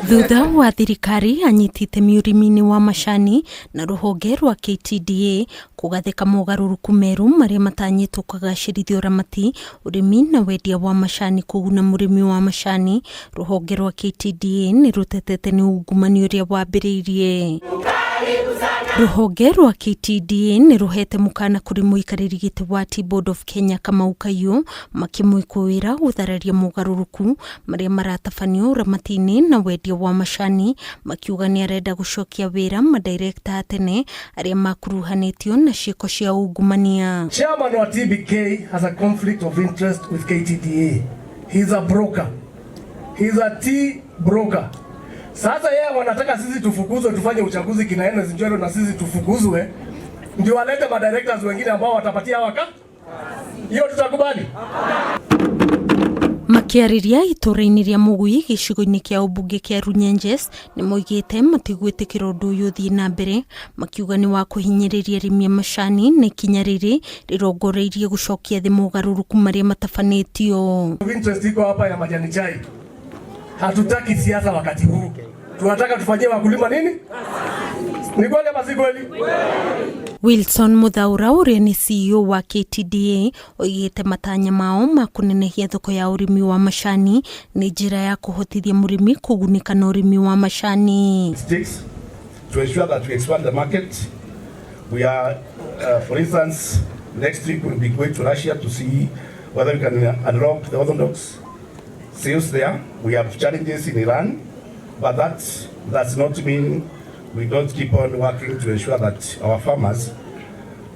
Thutha wa thirikari anyitite miurimi-ini wa macani na ruhonge rwa KTDA kugathika mogaruruku meru maria matanyitwo kugacirithia uramati, urimi na wendia wa macani kuguna murimi wa macani, ruhonge rwa KTDA ni rutetete ni ungumani uria wambiriirie. Ruhonge rwa KTDA ni ruhete mukana kuri muikariri giti wa Tea Board of Kenya Kamau Kayũ makimwikuira guthararia mogaruruku maria maratabanio uramati-ini na wendia wa macani, makiuga ni arenda gucokia wira madirekta atene aria makuruhanitio na ciiko cia ungumania. Chairman wa TBK has a conflict of interest with KTDA. He's a broker. He's a tea broker. Sasa yeye wanataka sisi tufukuzwe, tufanye uchaguzi kinaenda Zinjoro na sisi tufukuzwe ndio walete madirectors wengine ambao watapatia waka. Hiyo tutakubali? Makiariria itura-ini ria Mugui gicigo-ini kia ubunge kia Runyenjes ni moigite matigwitikira undu uyu thii na mbere, makiuga ni wa kuhinyiriria arimi macani na ikinya riri rirongoreirie gucokia thi mogaruruku maria matabanitio. Interest iko hapa ya majani chai. Hatutaki siasa wakati huu. Tunataka tufanyie wakulima nini? Ni kweli ama si kweli? Wilson Muthaura uria ni CEO wa KTDA oigite matanya mao ma kunenehia thoko ya urimi wa macani ni njira ya kuhotithia murimi kugunika na urimi wa macani. To ensure that we expand the market. We are, for instance, next week we'll be going to Russia to see whether we can unlock the orthodox sales there. We have challenges in Iran, but that's not mean we don't keep on working to ensure that our farmers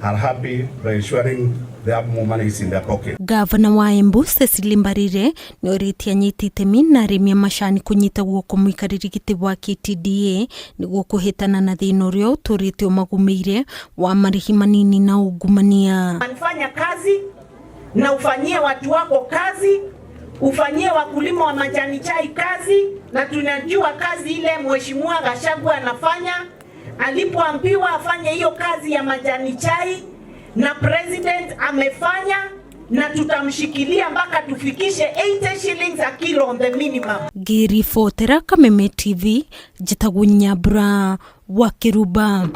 are happy by ensuring they have more money in their pocket. Gavana wa Embu Cecily Mbarire ni oritie anyitite na arimi macani kunyita guoko muikariri giti wa KTDA niguo kuhitana na thina uria uturite umagumiire wa marihi manini na ungumania. Fanya kazi na ufanyie watu wako kazi, ufanyie wakulima wa majani chai kazi, na tunajua kazi ile Mheshimiwa Gachagua anafanya. Alipoambiwa afanye hiyo kazi ya majani chai na president amefanya, na tutamshikilia mpaka tufikishe 80 shillings a kilo on the minimum. Giri Fotera Kameme TV, Jitagunya Bra wa Kiruba.